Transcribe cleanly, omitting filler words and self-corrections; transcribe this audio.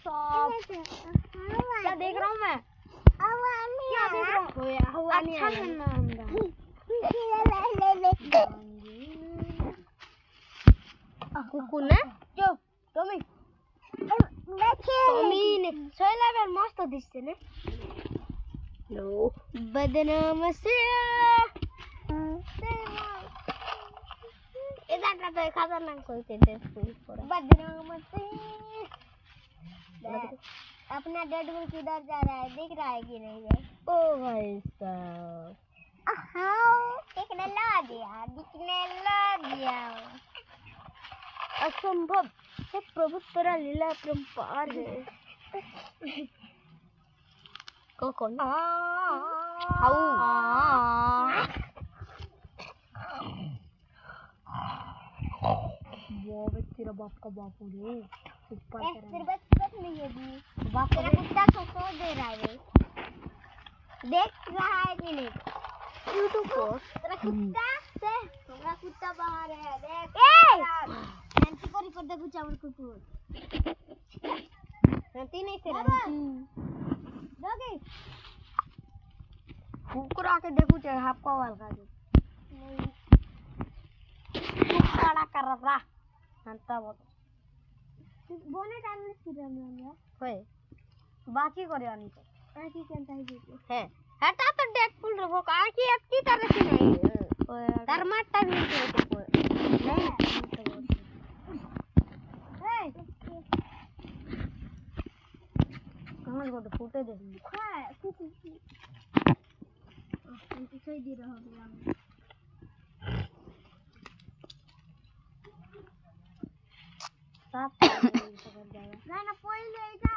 सब क्या देख रहा हूँ मैं? क्या देख रहा हूँ? अच्छा करना कुकुर जो टॉमी ने सोयला बेर मस्त दिसते ने लो बदनाम से इधर का तो खतरनाक कोई थे बदनाम से अपना डेडबुल किधर जा रहा है दिख रहा है कि नहीं है? ओ भाई साहब दिखने ला दिया असंभव हे प्रभु तेरा लीला अपरंपार है कौन वो तेरा बाप का बापू रे ऊपर तेरे बस नहीं है दी बाप तेरा कुत्ता को दे रहा है देख रहा है कि नहीं यूट्यूब पर तेरा कुत्ता बाहर है देख नंती को रिकॉर्ड दे कुछ और कुकुर नंती नहीं तेरा दोगे कुकुर आके देखो चाहे आपको वाल का दे नहीं खड़ा कर रहा नंता बहुत बोने टाइम में सीरियल में होए बाकी करे आनी तो आकी केंता है है हटा तो डेडपुल रो आकी अपनी तरह से नहीं धर्मा टाइम में तो नहीं कहां को तो फूटे दे हां कुकु उनकी सही दे रहा हूं साफ कर जाएगा ना ना पहले